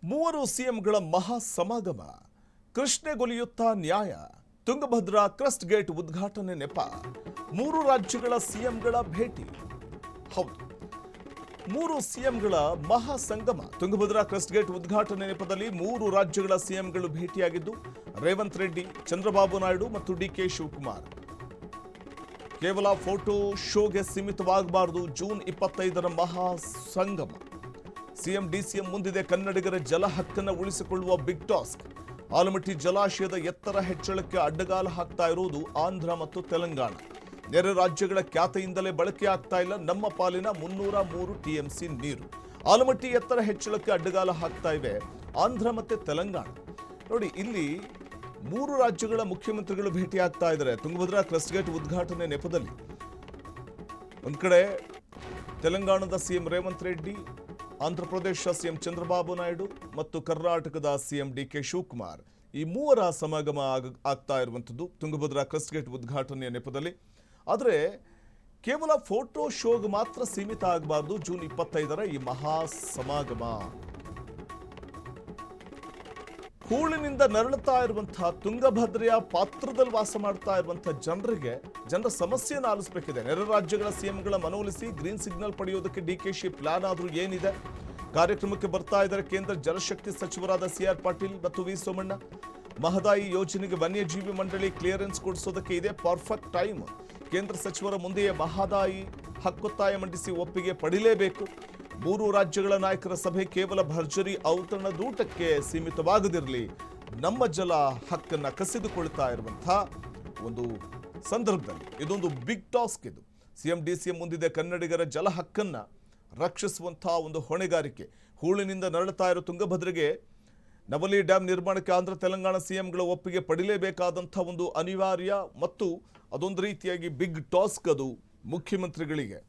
ಮೂವರು ಸಿಎಂಗಳ ಮಹಾ ಸಮಾಗಮ, ಕೃಷ್ಣೆಗೊಲಿಯುತ್ತಾ ನ್ಯಾಯ, ತುಂಗಭದ್ರಾ ಕ್ರಸ್ಟ್ ಗೇಟ್ ಉದ್ಘಾಟನೆ ನೆಪ, ಮೂರು ರಾಜ್ಯಗಳ ಸಿಎಂಗಳ ಭೇಟಿ. ಹೌದು, ಮೂರು ಸಿಎಂಗಳ ಮಹಾ ಸಂಗಮ. ತುಂಗಭದ್ರಾ ಕ್ರಸ್ಟ್ ಗೇಟ್ ಉದ್ಘಾಟನೆ ನೆಪದಲ್ಲಿ ಮೂರು ರಾಜ್ಯಗಳ ಸಿಎಂಗಳು ಭೇಟಿಯಾಗಿದ್ದು, ರೇವಂತ್ ರೆಡ್ಡಿ, ಚಂದ್ರಬಾಬು ನಾಯ್ಡು ಮತ್ತು ಡಿಕೆ ಶಿವಕುಮಾರ್. ಕೇವಲ ಫೋಟೋ ಶೋಗೆ ಸೀಮಿತವಾಗಬಾರದು ಜೂನ್ 25ರ ಮಹಾ ಸಂಗಮ. ಸಿಎಂ ಡಿಸಿಎಂ ಮುಂದಿದೆ ಕನ್ನಡಿಗರ ಜಲ ಹಕ್ಕನ್ನು ಉಳಿಸಿಕೊಳ್ಳುವ ಬಿಗ್ ಟಾಸ್ಕ್. ಆಲಮಟ್ಟಿ ಜಲಾಶಯದ ಎತ್ತರ ಹೆಚ್ಚಳಕ್ಕೆ ಅಡ್ಡಗಾಲ ಹಾಕ್ತಾ ಇರುವುದು ಆಂಧ್ರ ಮತ್ತು ತೆಲಂಗಾಣ. ನೆರೆ ರಾಜ್ಯಗಳ ಖ್ಯಾತೆಯಿಂದಲೇ ಬಳಕೆ ಆಗ್ತಾ ಇಲ್ಲ ನಮ್ಮ ಪಾಲಿನ 303 ಟಿಎಂಸಿ ನೀರು. ಆಲಮಟ್ಟಿ ಎತ್ತರ ಹೆಚ್ಚಳಕ್ಕೆ ಅಡ್ಡಗಾಲ ಹಾಕ್ತಾ ಇವೆ ಆಂಧ್ರ ಮತ್ತು ತೆಲಂಗಾಣ. ನೋಡಿ, ಇಲ್ಲಿ ಮೂರು ರಾಜ್ಯಗಳ ಮುಖ್ಯಮಂತ್ರಿಗಳು ಭೇಟಿ ಆಗ್ತಾ ಇದ್ದಾರೆ ತುಂಗಭದ್ರಾ ಕ್ರಸ್ಟ್ ಗೇಟ್ ಉದ್ಘಾಟನೆ ನೆಪದಲ್ಲಿ. ಒಂದ್ ಕಡೆ ತೆಲಂಗಾಣದ ಸಿಎಂ ರೇವಂತ್ ರೆಡ್ಡಿ, ಆಂಧ್ರ ಪ್ರದೇಶ ಸಿಎಂ ಚಂದ್ರಬಾಬು ನಾಯ್ಡು ಮತ್ತು ಕರ್ನಾಟಕದ ಸಿಎಂ ಡಿಕೆ ಶಿವಕುಮಾರ್, ಈ ಮೂವರ ಸಮಾಗಮ ಆಗ್ತಾ ಇರುವಂಥದ್ದು ತುಂಗಭದ್ರಾ ಕ್ರಸ್ಟ್ ಗೇಟ್ ಉದ್ಘಾಟನೆಯ ನೆಪದಲ್ಲಿ. ಆದರೆ ಕೇವಲ ಫೋಟೋ ಶೋಗೆ ಮಾತ್ರ ಸೀಮಿತ ಆಗಬಾರದು ಜೂನ್ 25ರ ಈ ಮಹಾ ಸಮಾಗಮ. ಹೂಳಿನಿಂದ ನರಳುತ್ತಾ ಇರುವಂತಹ ತುಂಗಭದ್ರೆಯ ಪಾತ್ರದಲ್ಲಿ ವಾಸ ಮಾಡ್ತಾ ಇರುವಂತಹ ಜನರ ಸಮಸ್ಯೆಯನ್ನು ಆಲಿಸಬೇಕಿದೆ. ನೆರೆ ರಾಜ್ಯಗಳ ಸಿಎಂಗಳ ಮನವೊಲಿಸಿ ಗ್ರೀನ್ ಸಿಗ್ನಲ್ ಪಡೆಯೋದಕ್ಕೆ ಡಿಕೆಶಿ ಪ್ಲಾನ್ ಆದ್ರೂ ಏನಿದೆ? ಕಾರ್ಯಕ್ರಮಕ್ಕೆ ಬರ್ತಾ ಇದ್ದಾರೆ ಕೇಂದ್ರ ಜಲಶಕ್ತಿ ಸಚಿವರಾದ ಸಿಆರ್ ಪಾಟೀಲ್ ಮತ್ತು ವಿ ಸೋಮಣ್ಣ. ಮಹದಾಯಿ ಯೋಜನೆಗೆ ವನ್ಯಜೀವಿ ಮಂಡಳಿ ಕ್ಲಿಯರೆನ್ಸ್ ಕೊಡಿಸೋದಕ್ಕೆ ಇದೆ ಪರ್ಫೆಕ್ಟ್ ಟೈಮ್. ಕೇಂದ್ರ ಸಚಿವರ ಮುಂದೆಯೇ ಮಹದಾಯಿ ಹಕ್ಕೊತ್ತಾಯ ಮಂಡಿಸಿ ಒಪ್ಪಿಗೆ ಪಡಿಲೇಬೇಕು. ಮೂರು ರಾಜ್ಯಗಳ ನಾಯಕರ ಸಭೆ ಕೇವಲ ಭರ್ಜರಿ ಔತಣದೂಟಕ್ಕೆ ಸೀಮಿತವಾಗದಿರಲಿ. ನಮ್ಮ ಜಲ ಹಕ್ಕನ್ನು ಕಸಿದುಕೊಳ್ತಾ ಇರುವಂತಹ ಒಂದು ಸಂದರ್ಭದಲ್ಲಿ ಇದೊಂದು ಬಿಗ್ ಟಾಸ್ಕ್. ಇದು ಸಿಎಂ ಡಿಸಿಎಂ ಮುಂದಿದೆ ಕನ್ನಡಿಗರ ಜಲ ಹಕ್ಕನ್ನು ರಕ್ಷಿಸುವಂತಹ ಒಂದು ಹೊಣೆಗಾರಿಕೆ. ಹೂಳಿನಿಂದ ನರಳುತ್ತಾ ಇರೋ ತುಂಗಭದ್ರೆಗೆ ನವಲಿ ಡ್ಯಾಂ ನಿರ್ಮಾಣಕ್ಕೆ ಆಂಧ್ರ ತೆಲಂಗಾಣ ಸಿಎಂಗಳ ಒಪ್ಪಿಗೆ ಪಡಿಲೇಬೇಕಾದಂಥ ಒಂದು ಅನಿವಾರ್ಯ ಮತ್ತು ಅದೊಂದು ರೀತಿಯಾಗಿ ಬಿಗ್ ಟಾಸ್ಕ್ ಅದು ಮುಖ್ಯಮಂತ್ರಿಗಳಿಗೆ.